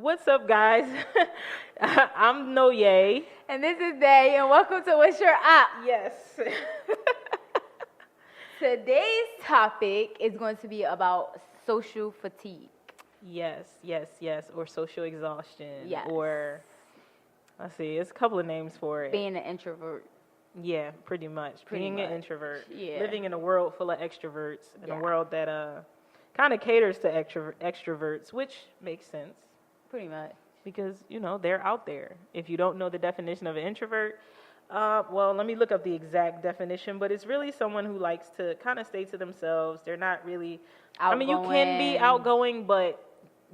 What's up, guys? I'm Noyae. And this is Day, and welcome to What's Your Op? Yes. Today's topic is going to be about social fatigue. Yes. Or social exhaustion. Yes. Or, let's see, it's a couple of names for it. Being an introvert. Yeah, pretty much. Being an introvert. Yeah. Living in a world full of extroverts. In a world that kind of caters to extroverts, which makes sense. Pretty much. Because, they're out there. If you don't know the definition of an introvert, well, let me look up the exact definition, but it's really someone who likes to kind of stay to themselves. They're not really, outgoing. You can be outgoing, but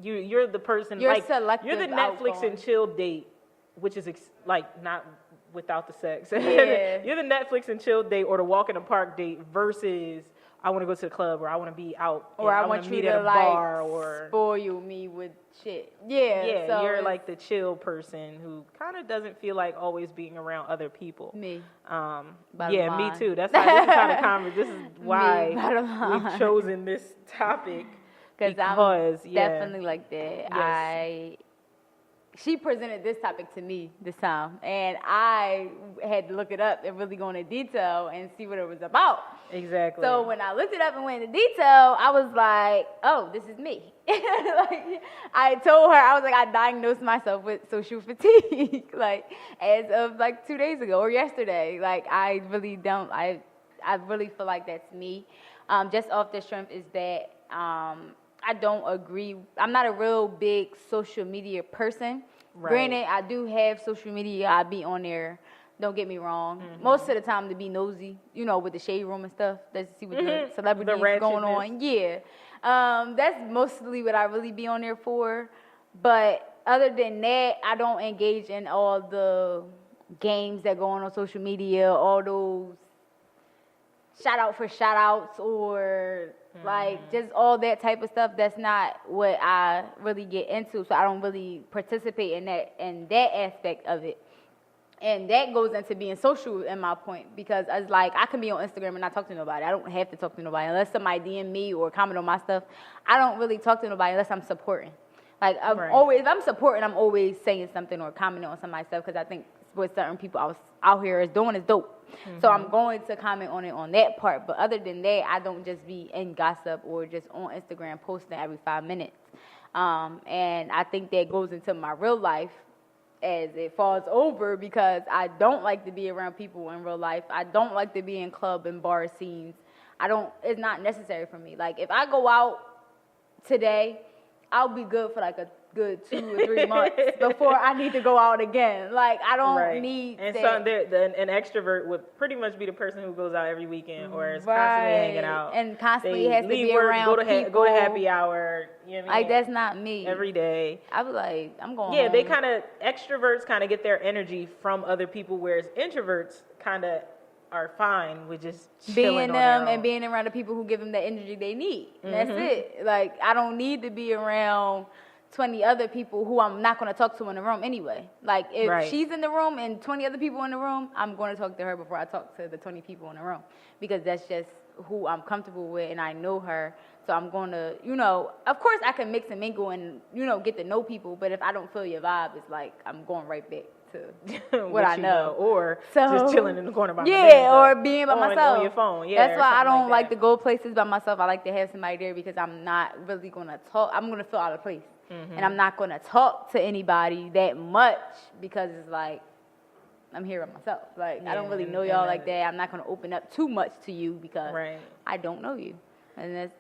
you're the person, you're selective. You're the Netflix outgoing. and chill date, which is not without the sex. Yeah. You're the Netflix and chill date or the walk in the park date versus I want to go to the club or I want to be out or I want to you meet to at a bar or spoil me with shit. Yeah. So you're like the chill person who kind of doesn't feel like always being around other people. Me. Me too. That's how this is kind of conversation. This is why we've chosen this topic because I'm definitely like that. Yes. She presented this topic to me this time, and I had to look it up and really go into detail and see what it was about. Exactly. So when I looked it up and went into detail, I was like, oh, this is me. I told her, I was like, I diagnosed myself with social fatigue, as of 2 days ago or yesterday. I really don't, I really feel like that's me. Just off the strength is that I don't agree. I'm not a real big social media person. Right. Granted, I do have social media. I be on there. Don't get me wrong. Mm-hmm. Most of the time to be nosy, with the shade room and stuff. Let's see what the celebrities going on. Yeah. That's mostly what I really be on there for. But other than that, I don't engage in all the games that go on social media, all those shout out for shout outs or just all that type of stuff. That's not what I really get into. So I don't really participate in that aspect of it. And that goes into being social in my point because it's I can be on Instagram and not talk to nobody. I don't have to talk to nobody unless somebody DM me or comment on my stuff. I don't really talk to nobody unless I'm supporting. If I'm supporting, I'm always saying something or commenting on somebody's stuff because I think what certain people out here is doing is dope. Mm-hmm. So I'm going to comment on it on that part. But other than that, I don't just be in gossip or just on Instagram posting every 5 minutes. And I think that goes into my real life as it falls over because I don't like to be around people in real life. I don't like to be in club and bar scenes. It's not necessary for me. If I go out today, I'll be good for a good 2 or 3 months before I need to go out again. I don't need and that. So an extrovert would pretty much be the person who goes out every weekend or is constantly hanging out. And constantly has to be around people. Go to happy hour. You know what I mean? That's not me. Every day. I was I'm going Yeah, home. Extroverts kind of get their energy from other people, whereas introverts kind of are fine with just being them and being around the people who give them the energy they need. Mm-hmm. That's it. I don't need to be around 20 other people who I'm not going to talk to in the room anyway. If she's in the room and 20 other people in the room, I'm going to talk to her before I talk to the 20 people in the room because that's just who I'm comfortable with and I know her. So I'm going to, of course I can mix and mingle and, get to know people. But if I don't feel your vibe, it's I'm going right back to what I know. Or just chilling in the corner by myself. Yeah, or being by myself. On your phone. Yeah, that's why I don't like to go places by myself. I like to have somebody there because I'm not really going to talk. I'm going to feel out of place. Mm-hmm. And I'm not going to talk to anybody that much because it's I'm here by myself. I don't really know y'all like that. I'm not going to open up too much to you because I don't know you. And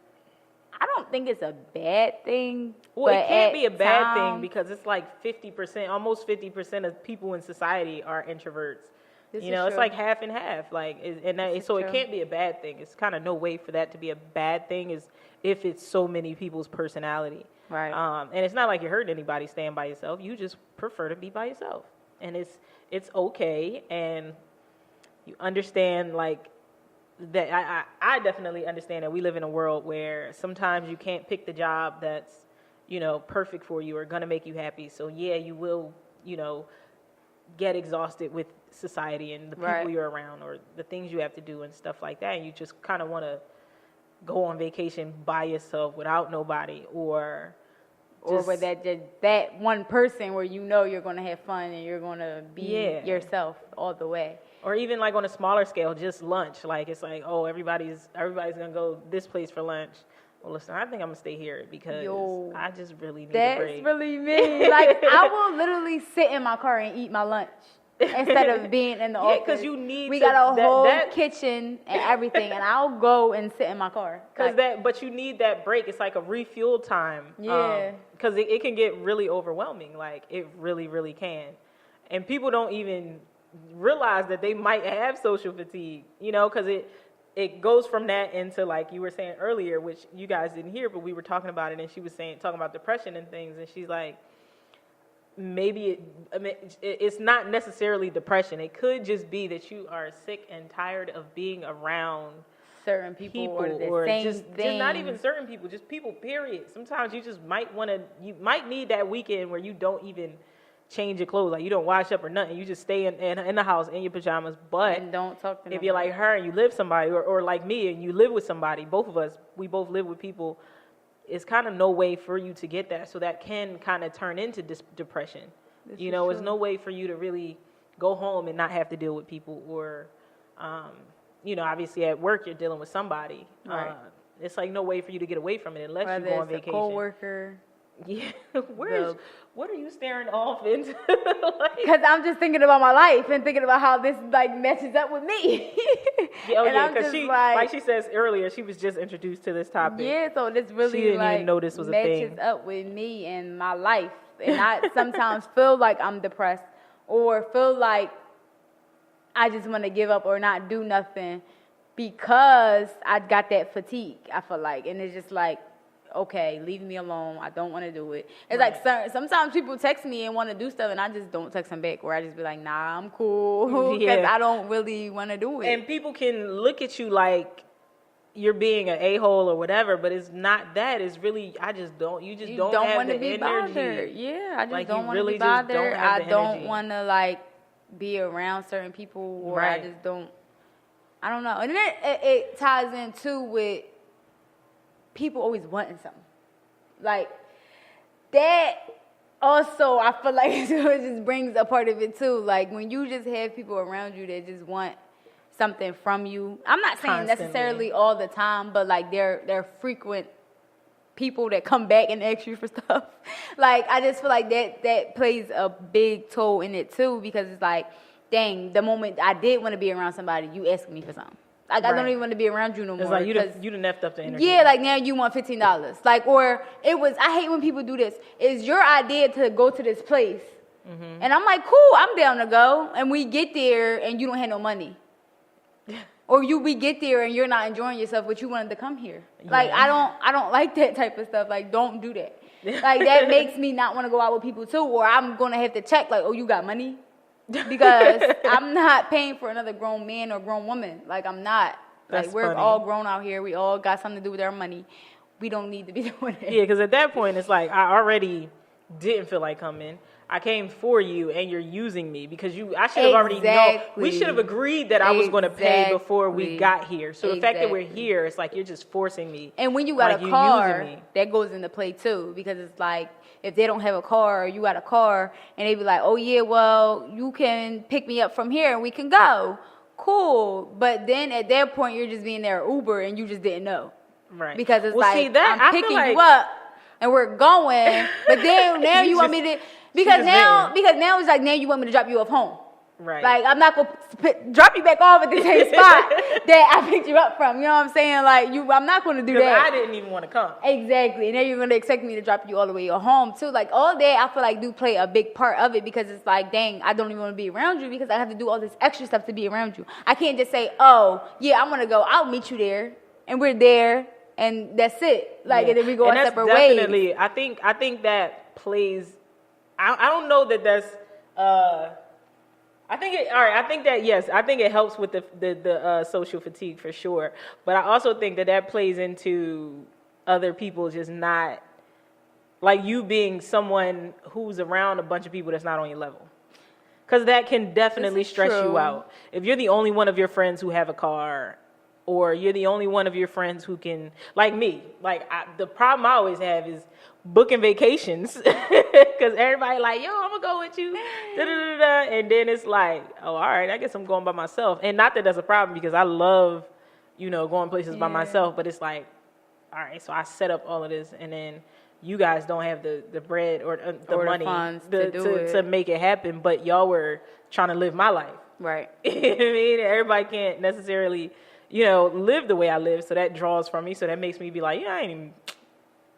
I don't think it's a bad thing. Well, it can't be a bad thing because it's 50%, almost 50% of people in society are introverts. It's half and half. So it can't be a bad thing. It's kind of no way for that to be a bad thing is if it's so many people's personality. Right. And it's not like you're hurting anybody staying by yourself. You just prefer to be by yourself. And it's okay. And you understand that I definitely understand that we live in a world where sometimes you can't pick the job that's, perfect for you or going to make you happy. So you will, get exhausted with society and the people you're around or the things you have to do and stuff like that. And you just kind of want to go on vacation by yourself without nobody or or with that one person where you know you're going to have fun and you're going to be yourself all the way. Or even like on a smaller scale, just lunch. Like it's like, oh, everybody's gonna go this place for lunch. Well, listen, I think I'm gonna stay here because I just really need a break. That's really me. Like I will literally sit in my car and eat my lunch instead of being in the office. Because you need. We got a whole kitchen and everything, and I'll go and sit in my car. But you need that break. It's like a refuel time. Yeah. Because it can get really overwhelming. Like it really, really can, and people don't even realize that they might have social fatigue, because it goes from that into, like you were saying earlier, which you guys didn't hear, but we were talking about it, and she was talking about depression and things, and she's like, maybe it's not necessarily depression. It could just be that you are sick and tired of being around certain people or just not even certain people, just people, period. Sometimes you just might need that weekend where you don't even change your clothes, like you don't wash up or nothing. You just stay in the house in your pajamas. But and don't talk to if you're like her and you live somebody, or like me and you live with somebody, both of us, we both live with people. It's kind of no way for you to get that, so that can kind of turn into depression. It's no way for you to really go home and not have to deal with people, or obviously at work you're dealing with somebody. Right. It's like no way for you to get away from it unless you go on vacation. A coworker. Yeah, what are you staring off into? Because I'm just thinking about my life and thinking about how this matches up with me. Because like she says earlier, she was just introduced to this topic. Yeah, so this really she didn't even know this was a thing. Matches up with me and my life, and I sometimes feel like I'm depressed or feel like I just want to give up or not do nothing because I got that fatigue. I feel like, and it's just like, okay, leave me alone. I don't want to do it. It's like sometimes people text me and want to do stuff, and I just don't text them back, or I just be like, nah, I'm cool, because I don't really want to do it. And people can look at you like you're being an a-hole or whatever, but it's not that. It's really, you don't want to the be energy. Bothered. Yeah, I just like don't want to really be bothered. I don't energy. want to be around certain people, or I just don't. I don't know. And then it ties in too with people always wanting something. Like, that also, I feel like it just brings a part of it too. Like, when you just have people around you that just want something from you. I'm not saying necessarily all the time, but like they're frequent people that come back and ask you for stuff. Like, I just feel like that plays a big toll in it too, because it's like, dang, the moment I did want to be around somebody, you ask me for something. Like, I don't even want to be around you no more. It's like you done effed up the energy. Yeah, like now you want $15. Like, or I hate when people do this. It's your idea to go to this place. Mm-hmm. And I'm like, cool, I'm down to go. And we get there and you don't have no money. Or we get there and you're not enjoying yourself, but you wanted to come here. Yeah. Like, I don't like that type of stuff. Like, don't do that. Like, that makes me not want to go out with people too. Or I'm going to have to check, like, oh, you got money? Because I'm not paying for another grown man or grown woman. Like, I'm not. Like, we're all grown out here. We all got something to do with our money. We don't need to be doing it. Yeah, because at that point, it's like, I already didn't feel like coming. I came for you, and you're using me because I should have already known. We should have agreed that I was going to pay before we got here. So the fact that we're here, it's like you're just forcing me. And when you got a car, that goes into play too, because it's like, if they don't have a car or you got a car, and they be like, oh yeah, well, you can pick me up from here and we can go. Cool. But then at that point, you're just being there Uber and you just didn't know. Right. Because it's I'm picking you up and we're going, but then now you want me to, because now it's like, now you want me to drop you off home. Right. Like, I'm not going to drop you back off at the same spot that I picked you up from. You know what I'm saying? Like, I'm not going to do that. Because I didn't even want to come. Exactly. And then you're going to expect me to drop you all the way home, too. Like, all that, I feel like, do play a big part of it, because it's like, dang, I don't even want to be around you because I have to do all this extra stuff to be around you. I can't just say, oh, yeah, I'm going to go. I'll meet you there. And we're there. And that's it. Like, and then we go our separate ways. Definitely. I think that plays. I don't know that that's. I think it helps with the social fatigue for sure. But I also think that plays into other people just not, like, you being someone who's around a bunch of people that's not on your level. Because that can definitely stress you out. If you're the only one of your friends who have a car, or you're the only one of your friends who can, like me. Like, the problem I always have is booking vacations because everybody like, yo, I'm gonna go with you, and then it's like, oh, all right, I guess I'm going by myself. And not that that's a problem because I love, going places by myself, but it's like, all right, so I set up all of this, and then you guys don't have the bread or the money funds to make it happen, but y'all were trying to live my life. Right. You know what I mean? Everybody can't necessarily, live the way I live, so that draws from me, so that makes me be like, let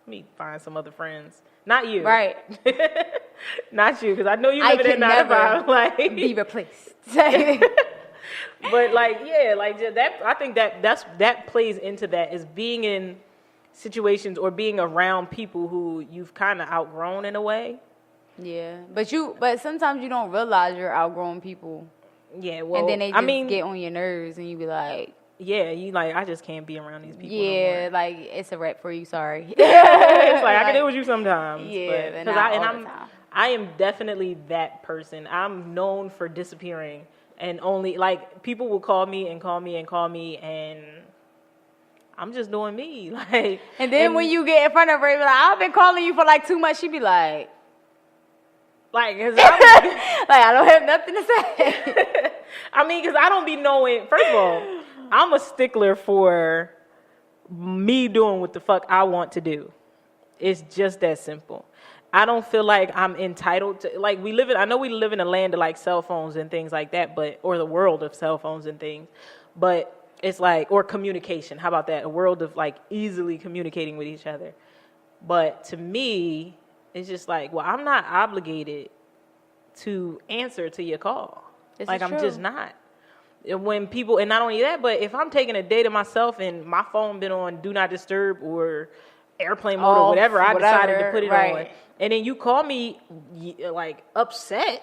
me find some other friends. Not you. Right. Not you, because I know you live in that 9 to 5. Like, be replaced. But like, yeah, like that. I think that plays into that, is being in situations or being around people who you've kind of outgrown in a way. Yeah, but sometimes you don't realize you're outgrowing people. Yeah, well, and then they just get on your nerves, and you be like, yeah, you like, I just can't be around these people. Yeah, no like, it's a wrap for you. Sorry. It's like, I can deal with you sometimes. Yeah, but not all the time. I am definitely that person. I'm known for disappearing, and only like people will call me, and I'm just doing me. Like, and then when you get in front of her, you be like, I've been calling you for like 2 months. She be like, cause I don't have nothing to say. I mean, because I don't be knowing. First of all, I'm a stickler for me doing what the fuck I want to do. It's just that simple. I don't feel like I'm entitled to, like, I know we live in a land of like cell phones and things like that, or the world of cell phones and things, but it's like, or communication. How about that? A world of like easily communicating with each other. But to me, it's just like, well, I'm not obligated to answer to your call. I'm just not. When people, and not only that, but if I'm taking a day to myself and my phone been on do not disturb or airplane mode or whatever I decided to put it on, and then you call me like upset,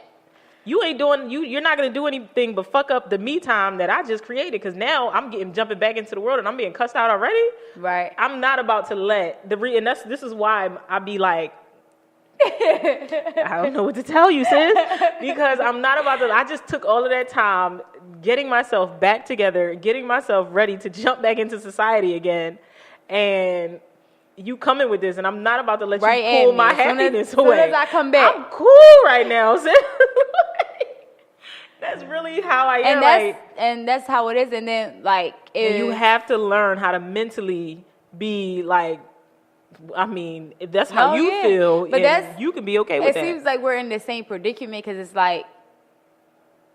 you're not going to do anything but fuck up the me time that I just created, because now I'm jumping back into the world and I'm being cussed out already. Right. I'm not about to let and this is why I be like, I don't know what to tell you, sis, because I'm not about to. I just took all of that time getting myself back together, getting myself ready to jump back into society again, and you coming with this, and I'm not about to let you pull my happiness away. As soon as I come back, I'm cool right now, sis. That's really how I am. And that's how it is. And then and you have to learn how to mentally be like. I mean, if that's how you feel, but you can be okay with that. It seems like we're in the same predicament, because it's like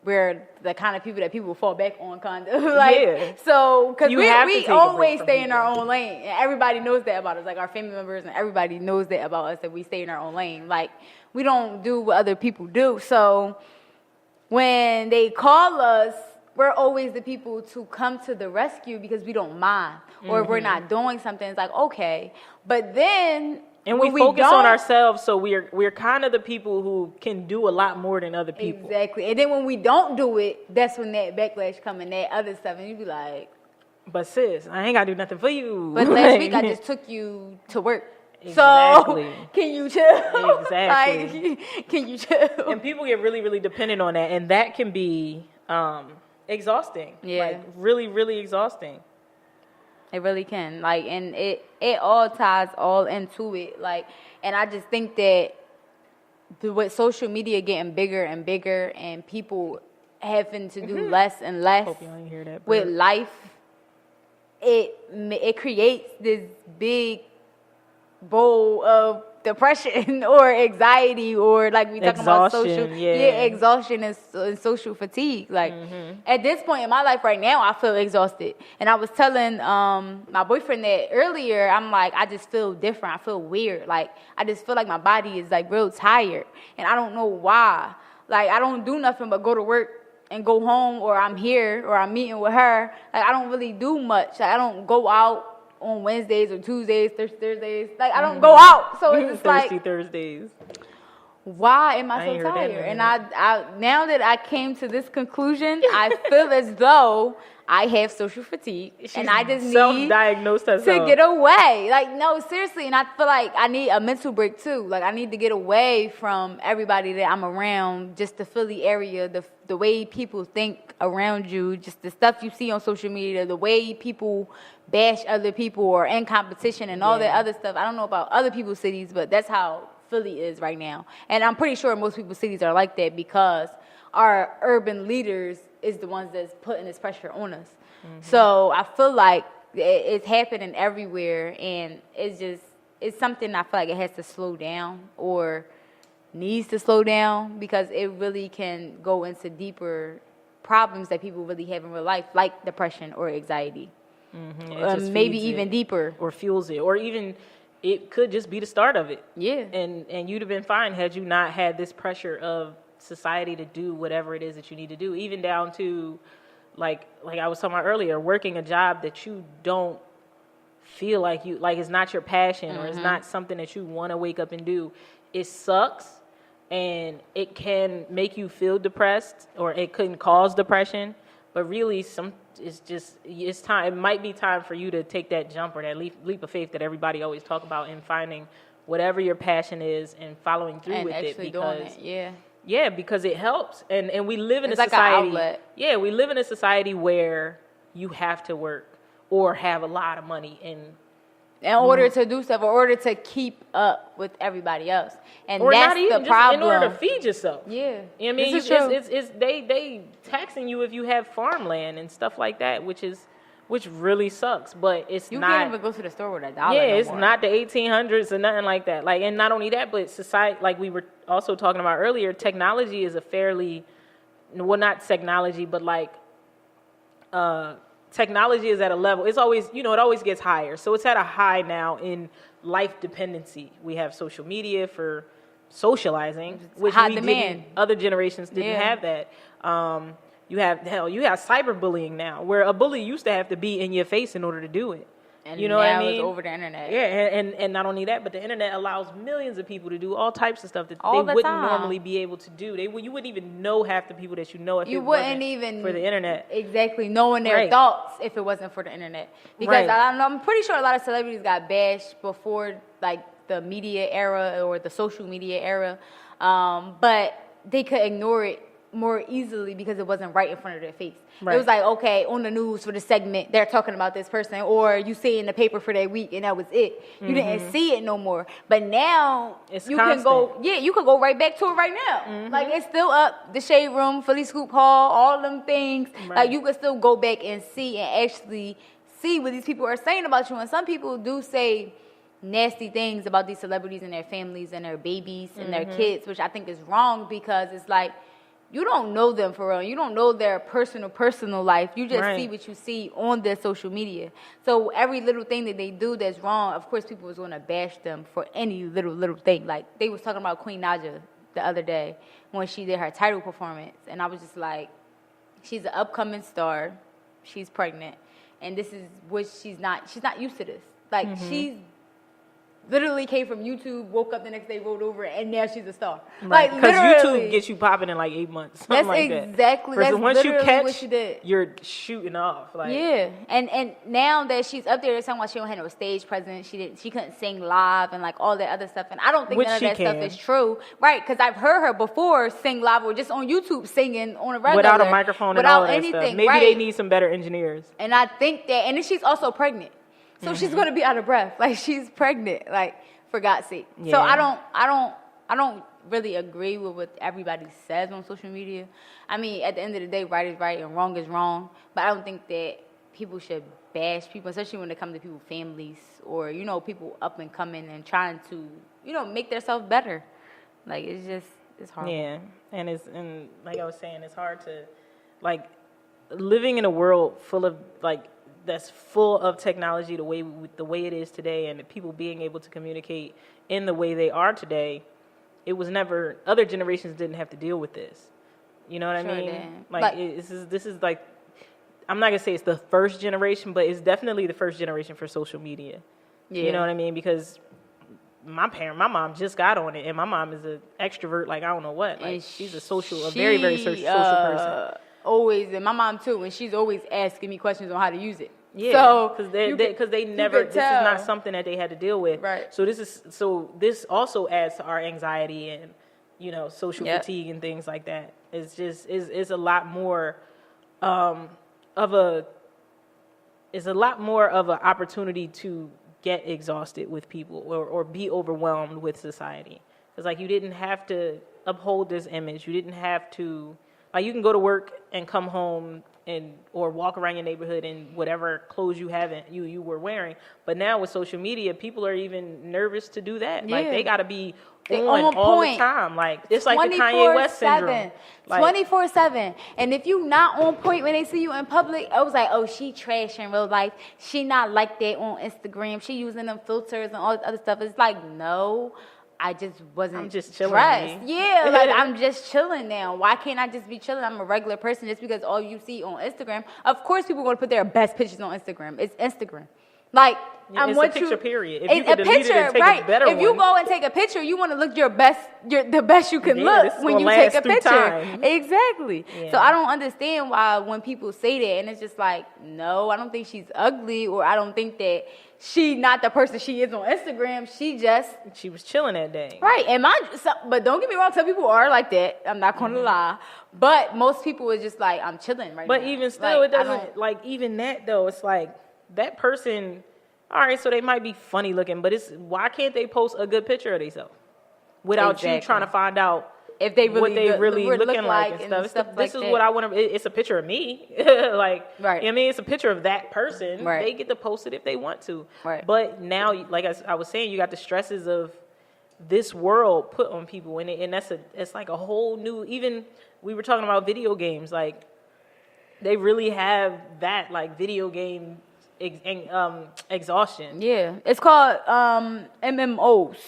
we're the kind of people that people fall back on, kind of. So, because we always stay in our own lane, and everybody knows that about us. Like, our family members and everybody knows that about us, that we stay in our own lane. Like, we don't do what other people do. So when they call us, we're always the people to come to the rescue, because we don't mind. Or if we're not doing something, it's like, okay. But then, and we focus on ourselves, so we're kind of the people who can do a lot more than other people. Exactly. And then when we don't do it, that's when that backlash comes and that other stuff, and you be like, but sis, I ain't got to do nothing for you. But last week I just took you to work. Exactly. So, can you chill? Exactly. Can you chill? And people get really, really dependent on that, and that can be exhausting. Yeah. Like, really, really exhausting. It really can. Like, and it all ties all into it. Like, and I just think that with social media getting bigger and bigger, and people having to do less and less with life, it creates this big bowl of depression or anxiety, or like we talking about exhaustion and social fatigue. Like, at this point in my life right now, I feel exhausted. And I was telling my boyfriend that earlier. I'm like, I just feel different. I feel weird. Like, I just feel like my body is like real tired, and I don't know why. Like, I don't do nothing but go to work and go home, or I'm here, or I'm meeting with her. Like, I don't really do much. Like, I don't go out on Wednesdays or Tuesdays, Thursdays. Like, I don't go out. So it's just like, Thursdays. Why am I so tired? And I now that I came to this conclusion, I feel as though I have social fatigue, and I just need self-diagnosed herself to get away. Like, no, seriously, and I feel like I need a mental break too. Like, I need to get away from everybody that I'm around, just the Philly area, the way people think around you, just the stuff you see on social media, the way people bash other people or in competition and all that other stuff. I don't know about other people's cities, but that's how Philly is right now. And I'm pretty sure most people's cities are like that because our urban leaders is the ones that's putting this pressure on us. So I feel like it's happening everywhere, and it's something I feel like it has to slow down or needs to slow down, because it really can go into deeper problems that people really have in real life, like depression or anxiety. Maybe even deeper. Or fuels it, or even it could just be the start of it. Yeah. And you'd have been fine had you not had this pressure of society to do whatever it is that you need to do, even down to like I was talking about earlier, working a job that you don't feel like it's not your passion or it's not something that you want to wake up and do. It sucks, and it can make you feel depressed, or it can cause depression, but really it's time. It might be time for you to take that jump or that leap of faith that everybody always talk about, in finding whatever your passion is and following through with it, because because it helps, and we live in a society. We live in a society where you have to work or have a lot of money in order to do stuff, or order to keep up with everybody else, and or that's not even the problem. In order to feed yourself. Yeah, you know what I mean, they taxing you if you have farmland and stuff like that, which really sucks. But it's you not. You can't even go to the store with $1. Yeah, no it's more. not the 1800s or nothing like that. Like, and not only that, but society, like we were also talking about earlier, technology is not technology, but like, technology is at a level. It's always, it always gets higher. So it's at a high now in life dependency. We have social media for socializing, which other generations didn't have that. You have cyberbullying now, where a bully used to have to be in your face in order to do it. And you know what I mean? It's over the internet. Yeah, and not only that, but the internet allows millions of people to do all types of stuff that they wouldn't normally be able to do. You wouldn't even know half the people that you know if it wasn't for the internet. Exactly, knowing their thoughts if it wasn't for the internet. Because I'm pretty sure a lot of celebrities got bashed before, like, the media era or the social media era, but they could ignore it more easily because it wasn't right in front of their face. It was like, okay, on the news for the segment, they're talking about this person, or you see it in the paper for that week, and that was it. You didn't see it no more. But now you can go right back to it right now. Like, it's still up, the Shade Room, Philly Scoop Hall, all them things. Like, you can still go back and see and actually see what these people are saying about you. And some people do say nasty things about these celebrities and their families and their babies and their kids, which I think is wrong, because it's like, you don't know them for real. You don't know their personal life. You just see what you see on their social media. So every little thing that they do that's wrong, of course, people was going to bash them for any little thing. Like, they was talking about Queen Naja the other day when she did her title performance. And I was just like, she's an upcoming star. She's pregnant. And this is what she's not used to this. Like, she's literally came from YouTube, woke up the next day, rolled over, and now she's a star. Like, because YouTube gets you popping in like 8 months. That's like exactly. That. That's once you catch, what she did. You're shooting off. Like, yeah, and now that she's up there, they're talking about she don't have no stage presence. She couldn't sing live and like all that other stuff. And I don't think none of that stuff is true, right? Because I've heard her before sing live or just on YouTube singing on a regular without a microphone and all that anything, stuff. Maybe they need some better engineers. And I think that, and then she's also pregnant, so she's gonna be out of breath. Like, she's pregnant. Like, for God's sake. Yeah. So I don't really agree with what everybody says on social media. I mean, at the end of the day, right is right and wrong is wrong. But I don't think that people should bash people, especially when it comes to people's families or, people up and coming and trying to, make themselves better. Like, it's hard. Yeah. And like I was saying, it's hard to, like, living in a world full of, like, that's full of technology the way it is today, and people being able to communicate in the way they are today. It was never, other generations didn't have to deal with this. You know what I mean? Did. Like, this is like, I'm not gonna say it's the first generation, but it's definitely the first generation for social media. Yeah. You know what I mean? Because my mom just got on it, and my mom is an extrovert like I don't know what. Like, she's a very, very social person. always, and my mom too, and she's always asking me questions on how to use it. Yeah, so because they never. This is not something that they had to deal with. Right. So this also adds to our anxiety and social fatigue and things like that. It's just is a lot more of a opportunity to get exhausted with people or be overwhelmed with society. Because like you didn't have to uphold this image. You didn't have to you can go to work and come home or walk around your neighborhood in whatever clothes you were wearing. But now with social media, people are even nervous to do that. Yeah. Like they got to be on all the time. Like it's like the Kanye West syndrome. 24/7. And if you not on point when they see you in public, I was like, oh, she trash in real life. She not like that on Instagram. She using them filters and all this other stuff. It's like, no, I just wasn't I'm just chilling. Yeah, like I'm just chilling now. Why can't I just be chilling? I'm a regular person just because all you see on Instagram. Of course, people are going to put their best pictures on Instagram. It's Instagram. Like, it's a picture, period. If you can delete it and take a better one. If you go and take a picture, you want to look the best you can look when you take a picture. Time. Exactly. Yeah. So I don't understand why when people say that, and it's just like, no, I don't think she's ugly, or I don't think that she not the person she is on Instagram. She was chilling that day. Right. But don't get me wrong, some people are like that. I'm not going to lie. But most people is just like, I'm chilling right now. But even still, it doesn't, even that though, it's like, that person, all right, so they might be funny looking, but why can't they post a good picture of themselves without you trying to find out if they really what they really looking like and stuff? This is what I want to. It's a picture of me, right? I mean, it's a picture of that person. Right. They get to post it if they want to. Right. But now, like I was saying, you got the stresses of this world put on people, and it's like a whole new. Even we were talking about video games, like they really have that like video game. Exhaustion. Yeah, it's called MMOs.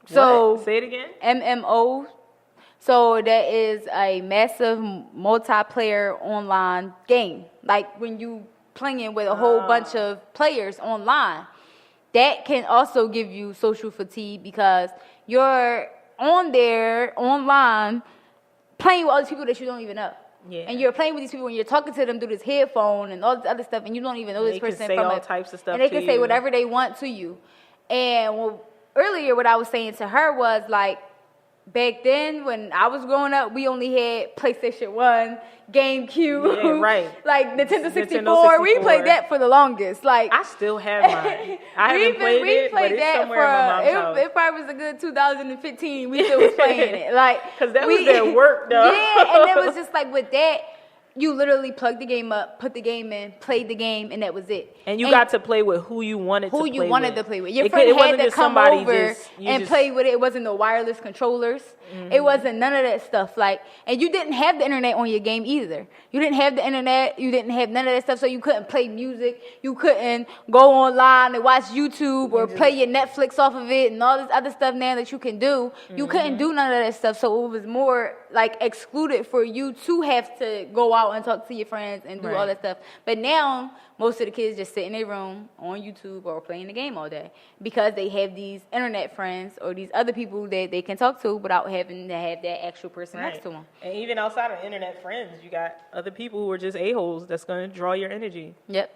So say it again. MMOs. So that is a massive multiplayer online game. Like when you playing with a whole bunch of players online, that can also give you social fatigue because you're on there online playing with other people that you don't even know. Yeah. And you're playing with these people and you're talking to them through this headphone and all this other stuff, and you don't even know this person. They can say all types of stuff. And they can say whatever they want to you. And earlier, what I was saying to her was like, back then when I was growing up, we only had PlayStation 1, GameCube, yeah, right. like Nintendo 64. We played that for the longest. Like I still have mine. I haven't played it, but it's somewhere in my mom's house. It probably was a good 2015. We still was playing it, like because that was their work, though. Yeah, and it was just like with that. You literally plugged the game up, put the game in, played the game, and that was it. And you got to play with who you wanted to play with. Who you wanted to play with. Your friend had to come over and play with it. It wasn't the wireless controllers. Mm-hmm. It wasn't none of that stuff. And you didn't have the internet on your game either. You didn't have the internet. You didn't have none of that stuff, so you couldn't play music. You couldn't go online and watch YouTube or play your Netflix off of it and all this other stuff now that you can do. You couldn't do none of that stuff, so it was more excluded for you to have to go out and talk to your friends and do all that stuff. But now most of the kids just sit in their room on YouTube or playing the game all day because they have these internet friends or these other people that they can talk to without having to have that actual person next to them. And even outside of internet friends, you got other people who are just a-holes that's going to draw your energy. Yep.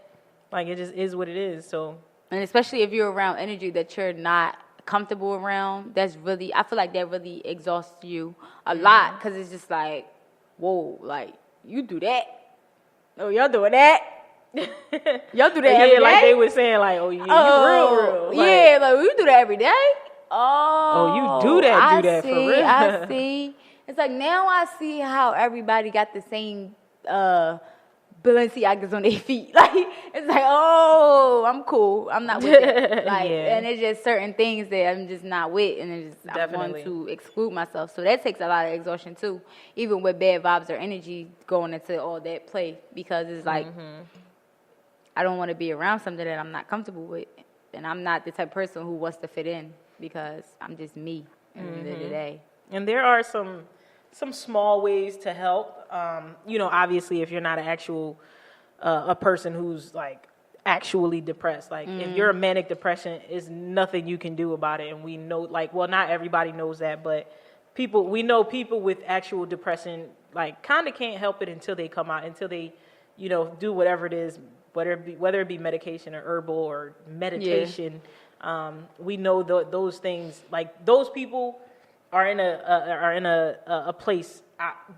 It just is what it is. So, and especially if you're around energy that you're not comfortable around, I feel like that really exhausts you a lot because it's just like, whoa, you do that. Oh, y'all doing that? Y'all do that every day? Like they were saying, you real. You do that every day? Oh, you do that for real. I see. It's like now I see how everybody got the same Balenciagas on their feet. It's like, oh, I'm cool. I'm not with it. And it's just certain things that I'm just not with, and I want to exclude myself. So that takes a lot of exhaustion too, even with bad vibes or energy going into all that play, because it's like I don't want to be around something that I'm not comfortable with, and I'm not the type of person who wants to fit in because I'm just me at the end of the day. And there are some small ways to help. Obviously, if you're not a person who's actually depressed, if you're a manic depression, is nothing you can do about it. And we know, not everybody knows that, but we know people with actual depression, like kind of can't help it until they come out, until they, you know, do whatever it is, whether it be medication or herbal or meditation. We know those things, like those people are in a place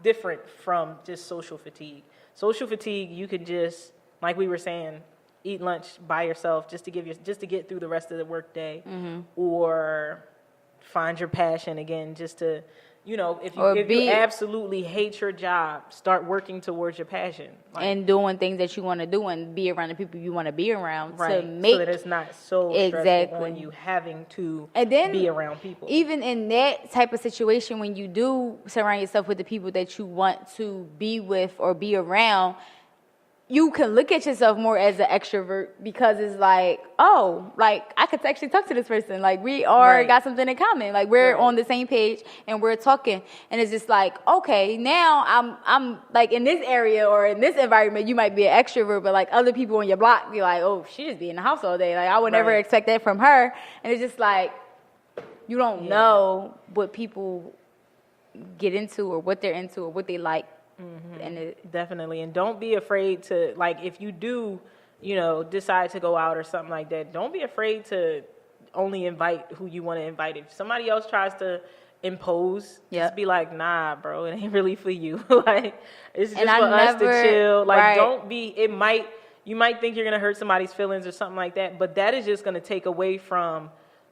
different from just social fatigue. Social fatigue, you can just, like we were saying, eat lunch by yourself just to get through the rest of the workday, or find your passion again, just to, you know, if you absolutely hate your job, start working towards your passion, like, and doing things that you want to do and be around the people you want to be around, right? To make so that it's not so stressful on you having to be around people. Even in that type of situation, when you do surround yourself with the people that you want to be with or be around, you can look at yourself more as an extrovert, because it's like, oh, like I could actually talk to this person. Like we are got something in common. Like we're on the same page and we're talking. And it's just like, okay, now I'm like in this area or in this environment, you might be an extrovert, but like other people on your block be like, oh, she just be in the house all day. Like I would never expect that from her. And it's just like, you don't know what people get into or what they're into or what they like. And definitely. And don't be afraid to, like, if you do, you know, decide to go out or something like that, don't be afraid to only invite who you want to invite. If somebody else tries to impose, just be like, nah, bro, it ain't really for you. Like, it's just for us to chill. Like, don't be, you might think you're going to hurt somebody's feelings or something like that, but that is just going to take away from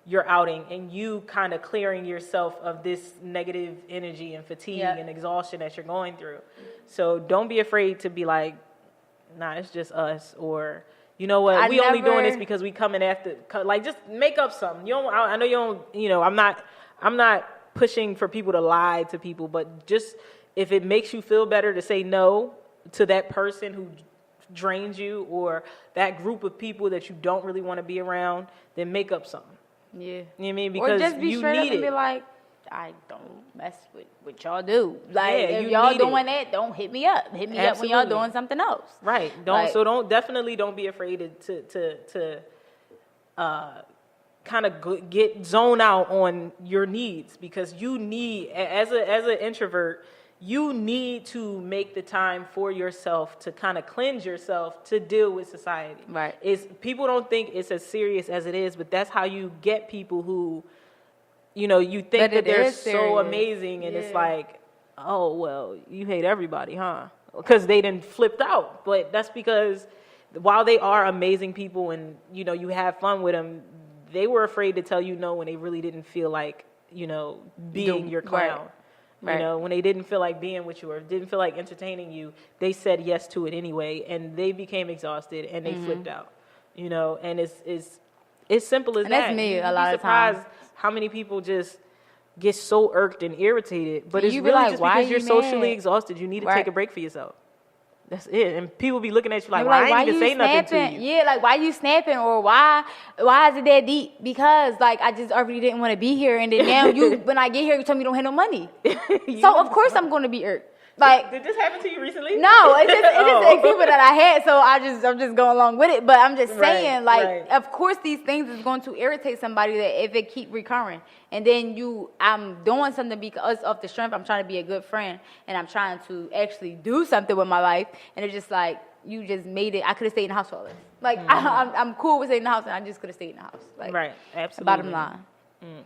your outing and you kind of clearing yourself of this negative energy and fatigue and exhaustion that you're going through. So don't be afraid to be like, nah, it's just us, or you know what, only doing this because we coming after, like, just make up something. I know you don't, you know, I'm not pushing for people to lie to people, but just if it makes you feel better to say no to that person who drains you or that group of people that you don't really want to be around, then make up something. Yeah. You know what I mean? Because or just be you straight need up and be like, I don't mess with what y'all do. Like, if y'all doing that, don't hit me up. Hit me up when y'all doing something else. Right. Definitely don't be afraid to kind of get zone out on your needs, because you need, as an introvert, you need to make the time for yourself to kind of cleanse yourself to deal with society. Right. People don't think it's as serious as it is, but that's how you get people who, you know, you think that they're so amazing, and it's like, oh, well, you hate everybody, huh? Because they done flipped out. But that's because while they are amazing people and, you know, you have fun with them, they were afraid to tell you no when they really didn't feel like, you know, being your clown. Right. You know, when they didn't feel like being with you or didn't feel like entertaining you, they said yes to it anyway, and they became exhausted and they flipped out. You know, and it's simple as that. And that's me a lot of times. You'd be surprised how many people just get so irked and irritated, but it's you really like, just why because you're socially exhausted. You need to take a break for yourself. That's it. And people be looking at you like, well, I ain't even say nothing to you. Yeah, like, why you snapping, or why is it that deep? Because, like, I just already didn't want to be here, and then now when I get here, you told me you don't have no money. So, of course, I'm going to be irked. Like, did this happen to you recently? No, it's just an example that I had, so I'm just going along with it. But I'm just saying, of course, these things is going to irritate somebody that if it keep recurring. And then I'm doing something because of the strength. I'm trying to be a good friend, and I'm trying to actually do something with my life. And it's just like, you just made it. I could have stayed in the house for all this. Like, I'm cool with staying in the house, and I just could have stayed in the house. Like, right, absolutely. Bottom line.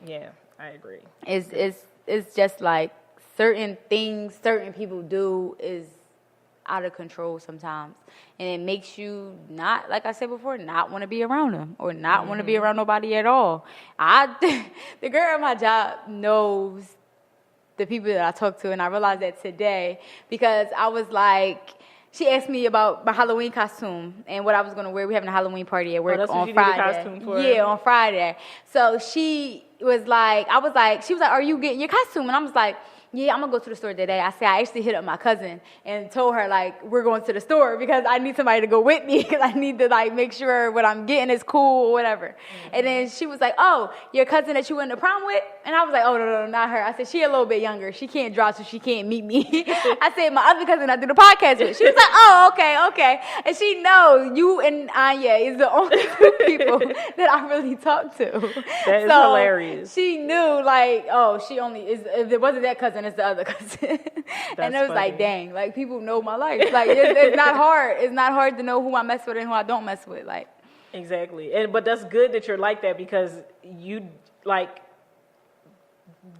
Yeah, I agree. It's just like, certain things certain people do is out of control sometimes, and it makes you not, like I said before, not want to be around them or not want to be around nobody at all. The girl at my job knows the people that I talk to, and I realized that today because I was like, she asked me about my Halloween costume and what I was going to wear. We're having a Halloween party at work on Friday. On Friday. So she was like, she was like, are you getting your costume? And I was like, yeah, I'm going to go to the store today. I said, I actually hit up my cousin and told her, like, we're going to the store because I need somebody to go with me because I need to, like, make sure what I'm getting is cool or whatever. And then she was like, oh, your cousin that you went to prom with? And I was like, oh, no, not her. I said, she a little bit younger. She can't draw, so she can't meet me. I said, my other cousin I do the podcast with. She was like, oh, okay. And she knows you and Anya is the only two people that I really talk to. That is hilarious. She knew, like, oh, she only is, if it wasn't that cousin, cousin is the other cousin. And it was funny. like, dang, like people know my life. Like it's not hard. It's not hard to know who I mess with and who I don't mess with. Like exactly. But that's good that you're like that because you like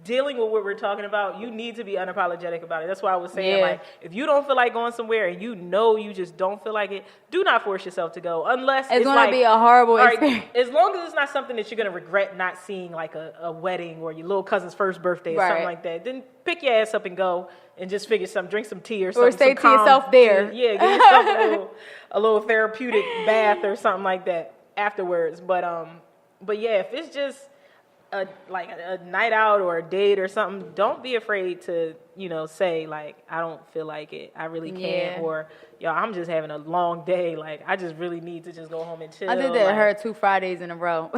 dealing with what we're talking about, you need to be unapologetic about it. That's why I was saying, like, if you don't feel like going somewhere and you know you just don't feel like it, do not force yourself to go unless it's going like, to be a horrible experience. As long as it's not something that you're going to regret not seeing, like a wedding or your little cousin's first birthday or something like that, then pick your ass up and go and just figure something, drink some tea or something. Or stay to yourself there. Yeah, give yourself a little therapeutic bath or something like that afterwards. But yeah, if it's just a night out or a date or something, don't be afraid to, say like, I don't feel like it. I really can't. Or, I'm just having a long day. Like, I just really need to just go home and chill. I did that to her 2 Fridays in a row.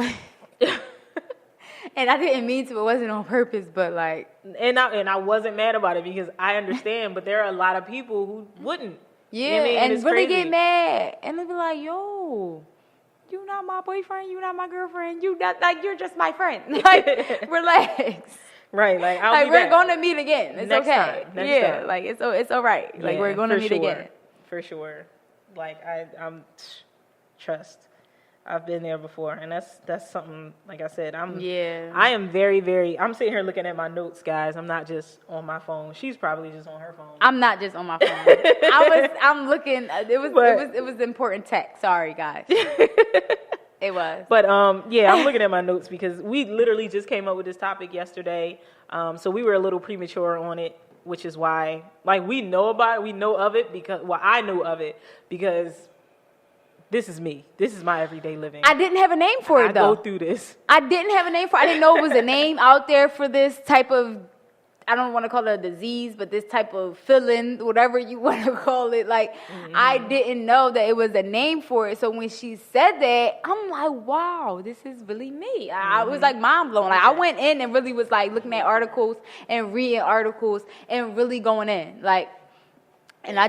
And I didn't mean to. It wasn't on purpose, but like. And I wasn't mad about it because I understand, but there are a lot of people who wouldn't. Yeah, you know what I mean? and really get mad. And they be like, yo. You not my boyfriend, you not my girlfriend, you not like you're just my friend. Like relax. Right, like we're gonna meet again. It's next okay. Next time. Like it's all right. Yeah, like we're gonna meet again. For sure. Like I'm trust. I've been there before, and that's something. Like I said, I am very, very. I'm sitting here looking at my notes, guys. I'm not just on my phone. She's probably just on her phone. I'm not just on my phone. I'm looking. It was important text. Sorry, guys. It was. But yeah, I'm looking at my notes because we literally just came up with this topic yesterday. So we were a little premature on it, which is why, like, we know about it. We know of it because, I know of it because. This is me. This is my everyday living. I didn't have a name for it, though. I go through this. I didn't have a name for it. I didn't know it was a name out there for this type of, I don't want to call it a disease, but this type of feeling, whatever you want to call it. Like, I didn't know that it was a name for it. So when she said that, I'm like, wow, this is really me. I was like mind blown. Like, I went in and really was like looking at articles and reading articles and really going in. Like, and I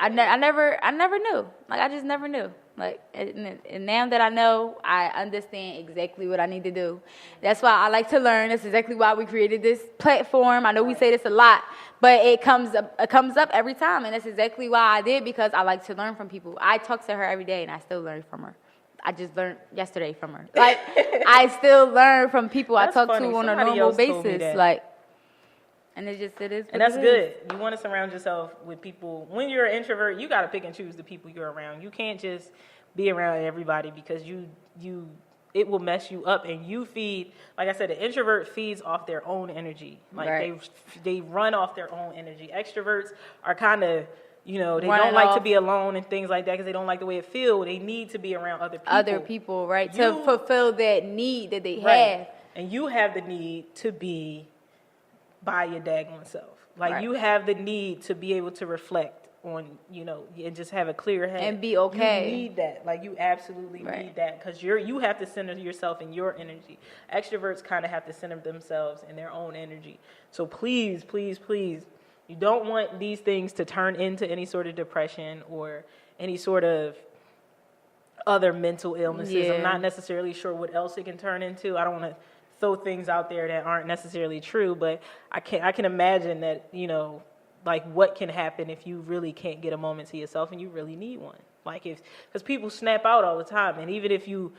never knew. Like, I just never knew. Like, and now that I know, I understand exactly what I need to do. That's why I like to learn. That's exactly why we created this platform. I know we say this a lot, but it comes up every time, and that's exactly why I did, because I like to learn from people. I talk to her every day, and I still learn from her. I just learned yesterday from her. Like, I still learn from people I talk to on a normal basis. Like. And it is. And that's good. You want to surround yourself with people. When you're an introvert, you got to pick and choose the people you're around. You can't just be around everybody because it will mess you up. And you feed, like I said, the introvert feeds off their own energy. Like they run off their own energy. Extroverts are kind of, they don't like to be alone and things like that because they don't like the way it feels. They need to be around other people. Right? To fulfill that need that they have. And you have the need to be by your daggone self. Like, you have the need to be able to reflect on, and just have a clear head. And be okay. You need that. Like, you absolutely need that because you have to center yourself in your energy. Extroverts kind of have to center themselves in their own energy. So please, please, please, you don't want these things to turn into any sort of depression or any sort of other mental illnesses. Yeah. I'm not necessarily sure what else it can turn into. I don't want to throw things out there that aren't necessarily true, but I can imagine that, like, what can happen if you really can't get a moment to yourself and you really need one. Like, because people snap out all the time, and even if you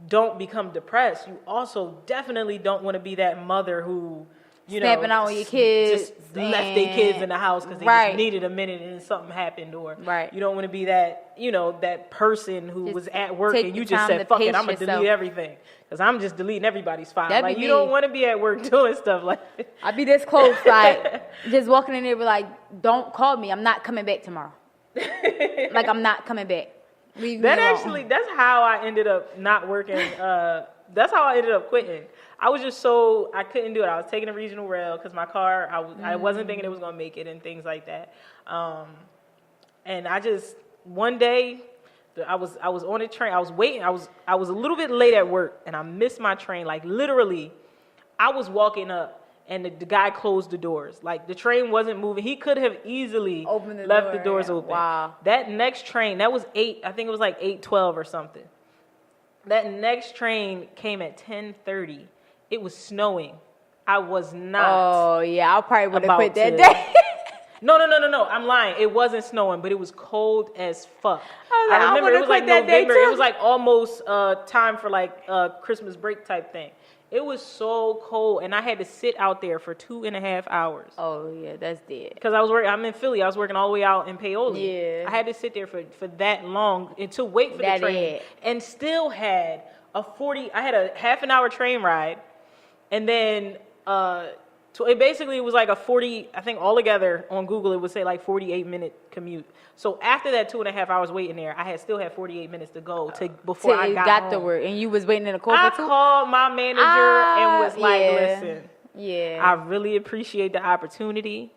don't become depressed, you also definitely don't want to be that mother who, snapping out on your kids, just left their kids in the house because they just needed a minute and something happened, or you don't want to be that, that person who was at work and you just said, fuck it, I'm going to delete everything because I'm just deleting everybody's file. Like, you don't want to be at work doing stuff like that. I'd be this close, like, just walking in there be like, don't call me, I'm not coming back tomorrow. Like, I'm not coming back. Leave me alone. That's how I ended up not working. That's how I ended up quitting. I was just I couldn't do it. I was taking a regional rail because my car, I wasn't thinking it was going to make it and things like that. And I just, one day, I was on a train. I was waiting. I was a little bit late at work, and I missed my train. Like, literally, I was walking up, and the guy closed the doors. Like, the train wasn't moving. He could have easily left the doors open. Wow. That next train, that was 8, I think it was like 8:12 or something. That next train came at 10:30. It was snowing. I was not. Oh, yeah. I probably would have about quit that to- day. No. I'm lying. It wasn't snowing, but it was cold as fuck. I was like, I remember it would've was like quit that day, November. too. It was like almost time for like Christmas break type thing. It was so cold, and I had to sit out there for 2.5 hours. Oh, yeah. That's dead. Because I was working, I'm in Philly. I was working all the way out in Paoli. Yeah. I had to sit there for that long and to wait for That the train, is. and still had I had a half an hour train ride, and then it basically was like a 40. I think altogether on Google it would say like 48-minute commute. So after that 2.5 hours waiting there, I still had 48 minutes to go before I got to home. work, and you was waiting in the cold I for 2? called my manager and was like, yeah. "Listen, Yeah. I really appreciate the opportunity,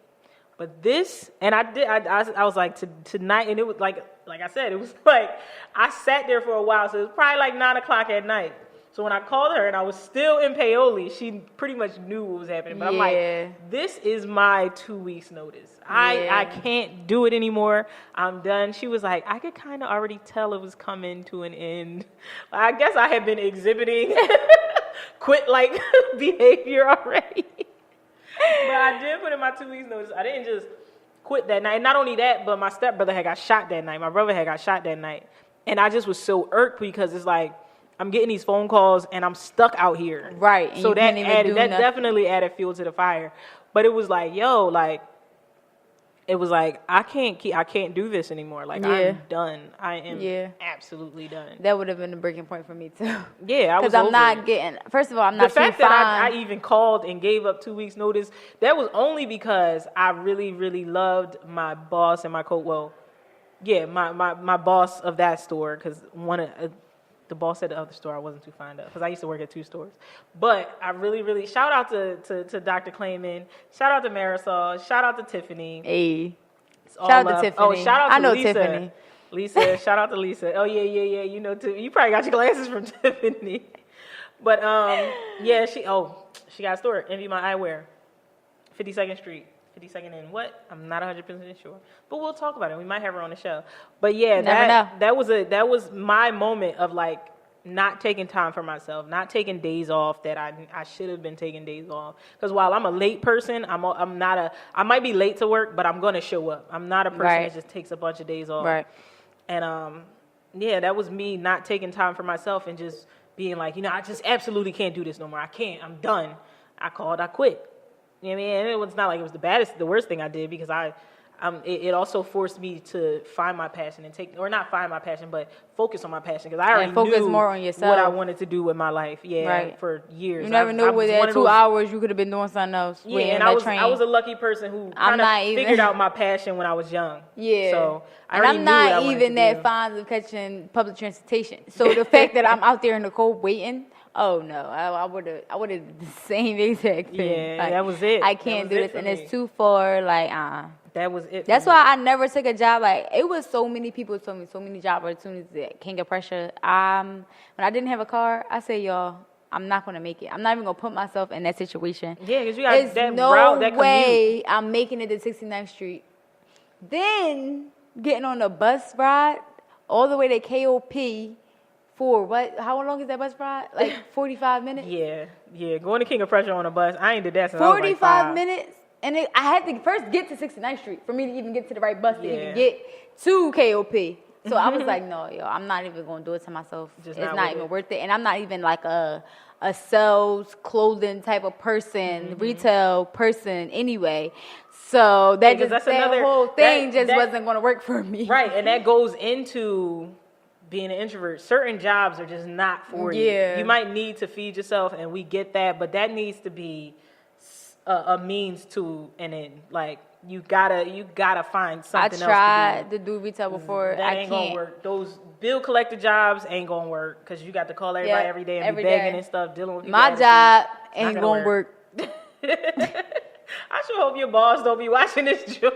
but this," and I was like, tonight, and it was like I said, it was like I sat there for a while, so it was probably like 9:00 at night. So when I called her and I was still in Paoli, she pretty much knew what was happening. But I'm like, this is my 2 weeks notice. I can't do it anymore. I'm done. She was like, I could kind of already tell it was coming to an end. I guess I had been exhibiting quit like behavior already. But I did put in my 2 weeks notice. I didn't just quit that night. Not only that, but my stepbrother had got shot that night. My brother had got shot that night. And I just was so irked because it's like, I'm getting these phone calls and I'm stuck out here. Right. And so you that can't even definitely added fuel to the fire. But it was like, yo, like, it was like, I can't do this anymore. Like, I'm done. I am absolutely done. That would have been a breaking point for me too. Yeah, I was because I'm over not it. getting. First of all, I'm not the fact too that fine. I even called and gave up 2 weeks notice. That was only because I really, really loved my boss and my my boss of that store, because the boss at the other store I wasn't too fond of, because I used to work at 2 stores. But I really, really, shout out to Dr. Clayman, shout out to Marisol, shout out to Tiffany. Hey. It's all Shout out love. to Tiffany. Oh, shout out to I know Lisa. Tiffany. Lisa, shout out to Lisa. Oh, yeah. You know, you probably got your glasses from Tiffany. But, yeah, she got a store, Envy My Eyewear, 52nd Street. 52nd and what? I'm not 100% sure. But we'll talk about it. We might have her on the show. But yeah, that was my moment of like not taking time for myself, not taking days off that I should have been taking days off. Because while I'm a late person, I might be late to work, but I'm going to show up. I'm not a person that just takes a bunch of days off. Right. And yeah, that was me not taking time for myself and just being like, I just absolutely can't do this no more. I can't. I'm done. I quit. You know what I mean? And it was not like it was the worst thing I did, because it also forced me to find my passion and not find my passion, but focus on my passion, because I already knew more on yourself. What I wanted to do with my life. Yeah, for years. You never knew with that 2 hours you could have been doing something else. Yeah, and I was a lucky person who kind of figured out my passion when I was young. Yeah. So I'm not even that fond of catching public transportation. So the fact that I'm out there in the cold waiting. Oh no! I would have the same exact thing. Yeah, like, that was it. I can't do this, and it's too far. Like, That was it. That's why I never took a job. Like, it was so many people told me so many job opportunities at King of Pressure. When I didn't have a car, I said, y'all, I'm not gonna make it. I'm not even gonna put myself in that situation. Yeah, because you got that route, that commute. No way I'm making it to 69th Street. Then getting on a bus ride all the way to KOP. For what? How long is that bus ride? Like 45 minutes? Yeah. Going to King of Pressure on a bus, I ain't did that since 45 I was like 5. minutes? And I had to first get to 69th Street for me to even get to the right bus to even get to KOP. So I was like, no, yo, I'm not even going to do it to myself. It's not even worth it. And I'm not even like a sales, clothing type of person, retail person anyway. So that whole thing wasn't going to work for me. Right, and that goes into being an introvert. Certain jobs are just not for you. You might need to feed yourself, and we get that, but that needs to be a means to an end. Like, you gotta find something else to do. I tried to do retail before. That ain't gonna work. Those bill collector jobs ain't gonna work, because you got to call everybody every day and be begging and stuff, dealing with people. My job ain't gonna work. I sure hope your boss don't be watching this show.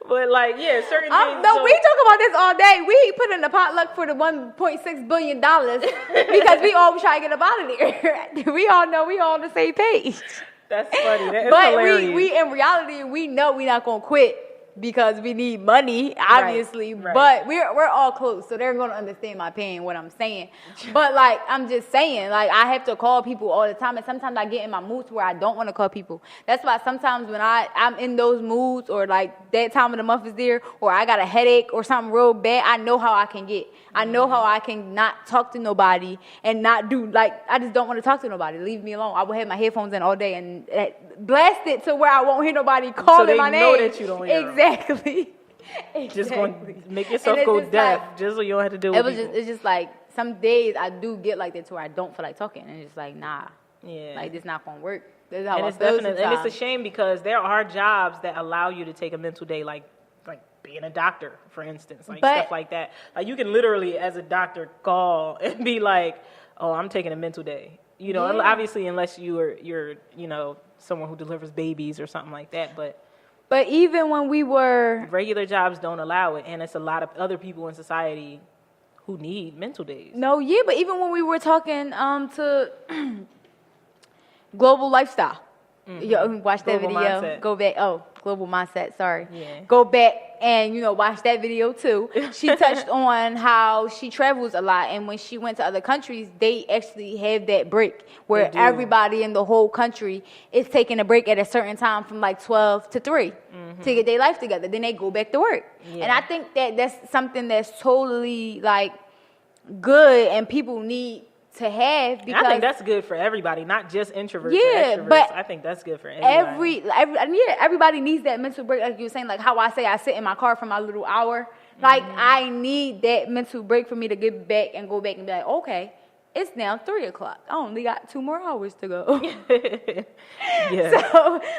But like, certain things. No, we talk about this all day. We put in the potluck for the $1.6 billion because we all try to get up out of there. We all know we all on the same page. That's funny. That's but hilarious. we in reality, we know we're not gonna quit because we need money, obviously. Right. But we're all close, so they're gonna understand my pain, what I'm saying. But like I'm just saying, like I have to call people all the time, and sometimes I get in my moods where I don't want to call people. That's why sometimes when I'm in those moods, or like that time of the month is there, or I got a headache or something real bad, I know how I can get. I know how I can not talk to nobody and not do, like, I just don't want to talk to nobody. Leave me alone. I will have my headphones in all day and blast it to where I won't hear nobody calling my name. So they know that you don't hear them. Exactly. Just going to make yourself go deaf just so you don't have to deal with people. It's just like, some days I do get like that to where I don't feel like talking. And it's just like, nah. Yeah. Like, this not going to work. This is how And I it's feel definitely, and sometimes. it's a shame because there are jobs that allow you to take a mental day, like being a doctor, for instance, like stuff like that. Like you can literally, as a doctor, call and be like, "Oh, I'm taking a mental day." You know, obviously, unless you're you know, someone who delivers babies or something like that. But even when we were regular jobs don't allow it, and it's a lot of other people in society who need mental days. No, yeah, but even when we were talking to Global Lifestyle. You watch that Global video. Mindset. Go back. Oh, Global Mindset. Sorry. Yeah. Go back and watch that video too. She touched on how she travels a lot, and when she went to other countries, they actually have that break where everybody in the whole country is taking a break at a certain time from like 12 to 3 to get their life together. Then they go back to work, and I think that that's something that's totally like good, and people need to have, because I think that's good for everybody, not just introverts or extroverts. But I think that's good for everybody. Everybody needs that mental break, like you were saying, like how I say I sit in my car for my little hour. Like I need that mental break for me to get back and go back and be like, okay, it's now 3:00. I only got 2 more hours to go. So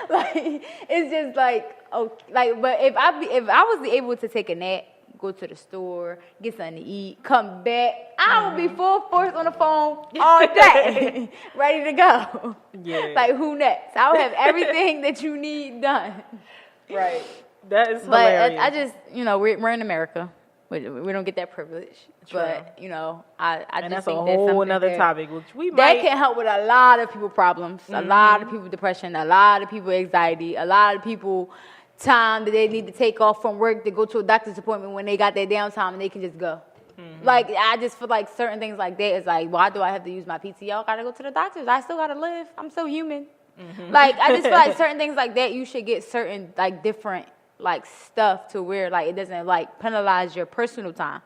like it's just like, okay, like, but if I was able to take a nap, go to the store, get something to eat, come back, I will be full force on the phone all day, ready to go. Yeah. Like, who next? I'll have everything that you need done. Right. That is hilarious. But I just, we're in America. We don't get that privilege. True. But, I and just that's think a that's whole something another that, topic, which we that might... can help with a lot of people problems, a lot of people depression, a lot of people anxiety, a lot of people time that they need to take off from work to go to a doctor's appointment when they got their downtime and they can just go. Like, I just feel like certain things like that is like, why do I have to use my PTO? I gotta go to the doctors. I still gotta live. I'm so human. Like, I just feel like certain things like that, you should get certain, like, different, like, stuff to where, like, it doesn't, like, penalize your personal time.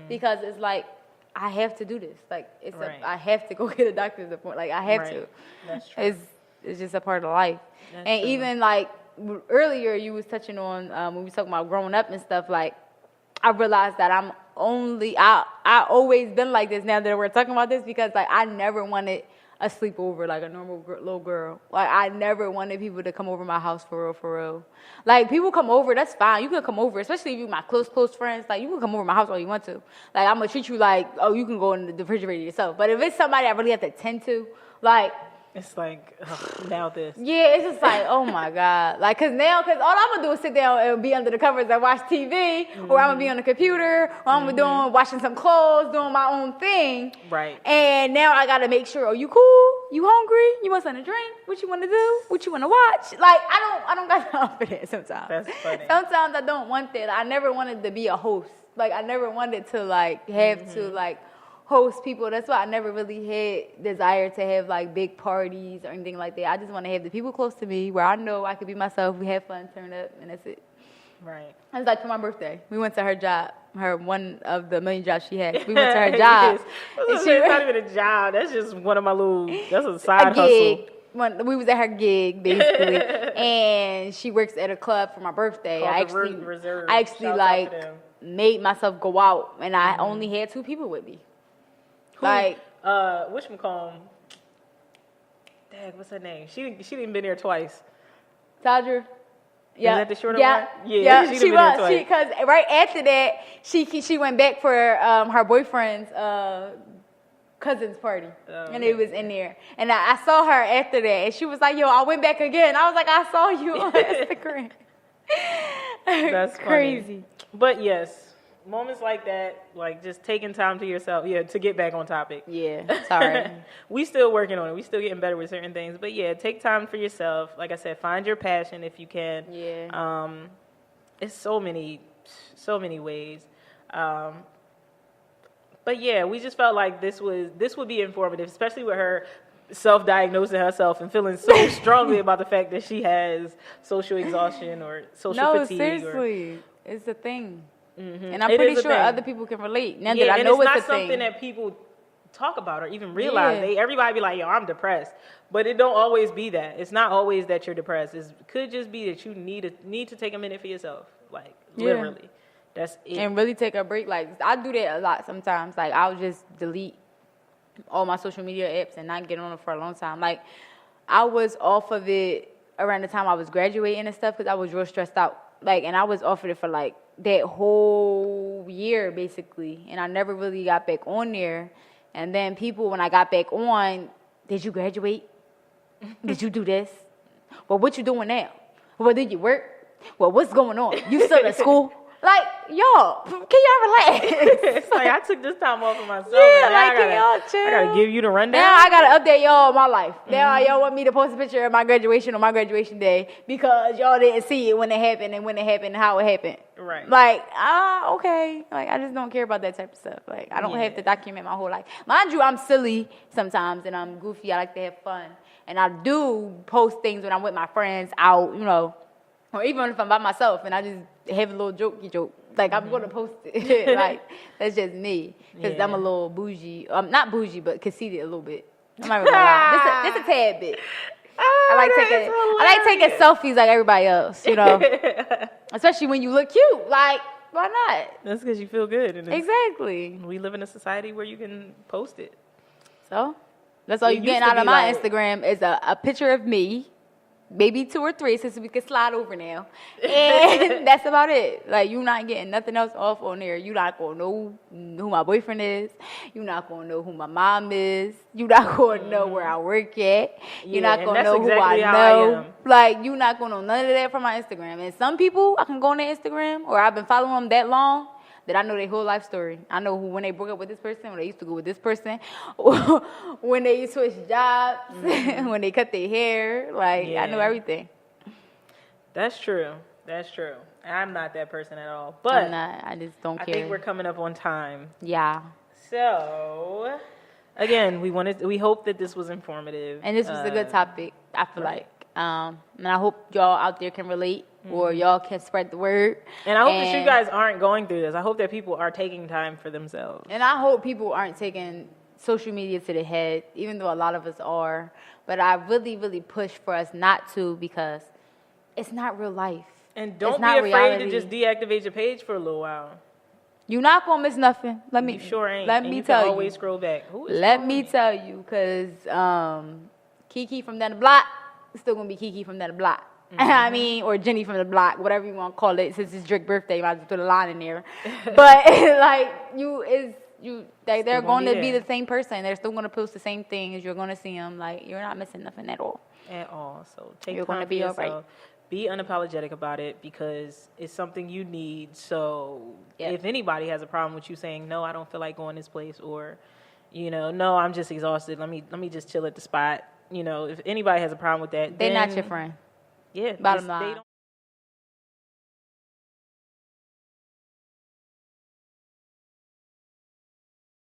Because it's like, I have to do this. Like, I have to go get a doctor's appointment. Like, I have to. That's true. It's just a part of life. That's and true. even, like, earlier you was touching on when we was talking about growing up and stuff, like I realized that I always been like this now that we're talking about this, because like I never wanted a sleepover like a normal little girl. Like I never wanted people to come over my house for real. Like people come over, that's fine. You can come over, especially if you're my close friends. Like you can come over my house all you want to. Like I'm gonna treat you like, oh, you can go in the refrigerator yourself. But if it's somebody I really have to tend to, like, it's like, now this. yeah, it's just like, oh my God. Like, cause all I'm gonna do is sit down and be under the covers and watch TV, or I'm gonna be on the computer, or I'm gonna be washing some clothes, doing my own thing. Right. And now I gotta make sure, you cool? You hungry? You want something to drink? What you wanna do? What you wanna watch? Like, I don't got time for that sometimes. That's funny. Sometimes I don't want that. I never wanted to be a host. Like, I never wanted to, like, have to, like, host people. That's why I never really had desire to have like big parties or anything like that. I just want to have the people close to me where I know I could be myself. We have fun, turn up, and that's it. Right. It was like for my birthday. We went to her job, one of the million jobs she had. We went to her job. It's not even a job. That's just one of my that's a side gig. hustle. We was at her gig basically, and she works at a club for my birthday. I actually like made myself go out, and I only had 2 people with me. Like, whatchamacallit? Dang, what's her name? She didn't been there twice. Tadra. Yeah. Is that the shorter one? Yeah. She was. Because right after that, she went back for her boyfriend's cousin's party, and it was in there. And I saw her after that, and she was like, "Yo, I went back again." I was like, "I saw you on Instagram." That's crazy. Funny. But yes. Moments like that, like just taking time to yourself, to get back on topic. Yeah, sorry. We still working on it. We still getting better with certain things. But yeah, take time for yourself. Like I said, find your passion if you can. Yeah. it's so many ways. But yeah, we just felt like this would be informative, especially with her self-diagnosing herself and feeling so strongly about the fact that she has social exhaustion or social fatigue. No, seriously, it's a thing, and I'm It pretty is a sure thing. other people can relate. Now Yeah, that I and know it's it's not a thing. something that people talk about or even realize. Yeah. Everybody be like, yo, I'm depressed. But it don't always be that. It's not always that you're depressed. It could just be that you need to take a minute for yourself. Like, literally. That's it. And really take a break. Like, I do that a lot sometimes. Like, I'll just delete all my social media apps and not get on it for a long time. Like, I was off of it around the time I was graduating and stuff because I was real stressed out. Like, and I was off of it for, like, that whole year, basically. And I never really got back on there. And then people, when I got back on, did you graduate? Did you do this? Well, what you doing now? Well, did you work? Well, what's going on? You still at school? Like, y'all, can y'all relax? It's like, I took this time off for myself. Yeah, and now like, can y'all chill? I gotta give you the rundown. Now I gotta update y'all on my life. Now y'all want me to post a picture of my graduation on my graduation day because y'all didn't see it when it happened and how it happened. Right. Like, okay. Like, I just don't care about that type of stuff. Like, I don't have to document my whole life. Mind you, I'm silly sometimes and I'm goofy. I like to have fun. And I do post things when I'm with my friends out, you know, or even if I'm by myself and I just have a little jokey joke. Like, I'm going to post it. Like, that's just me. Because I'm a little bougie. Not bougie, but conceited a little bit. I'm not really gonna lie. Just a tad bit. I like taking selfies like everybody else, you know. Especially when you look cute. Like, why not? That's because you feel good. And Exactly. we live in a society where you can post it. So, that's all It you're getting used to out of be my like- Instagram is a picture of me. Maybe 2 or 3 since we can slide over now. And that's about it. Like, you're not getting nothing else off on there. You're not going to know who my boyfriend is. You're not going to know who my mom is. You're not going to know where I work at. You're not going to know exactly who I how I know. am. Like, you're not going to know none of that from my Instagram. And some people, I can go on their Instagram, or I've been following them that long, that I know their whole life story. I know when they broke up with this person, when they used to go with this person, when they switched jobs, when they cut their hair. Like, I know everything. That's true. That's true. I'm not that person at all. But I'm not. I just don't care. I think we're coming up on time. Yeah. So, again, we hope that this was informative. And this was a good topic, I feel like. And I hope y'all out there can relate or y'all can spread the word. And I hope that you guys aren't going through this. I hope that people are taking time for themselves. And I hope people aren't taking social media to the head, even though a lot of us are. But I really, really push for us not to because it's not real life. And don't It's be not afraid reality. to just deactivate your page for a little while. You're not going to miss nothing. You sure ain't. Let And me you tell can you. always scroll back. Let me tell you, because Kiki from down the block is still going to be Kiki from down the block. I mean, or Jenny from the block, whatever you want to call it. Since it's Drake's birthday, you might as well put a line in there. But, like, they're going to be the same person. They're still going to post the same things. You're going to see them. Like, you're not missing nothing at all. At all. So take You're time gonna for be all yourself. right. Be unapologetic about it because it's something you need. So Yep. if anybody has a problem with you saying, no, I don't feel like going this place, or, no, I'm just exhausted. Let me just chill at the spot. If anybody has a problem with that, They're then, not your friend. Yeah. Bottom they line. don't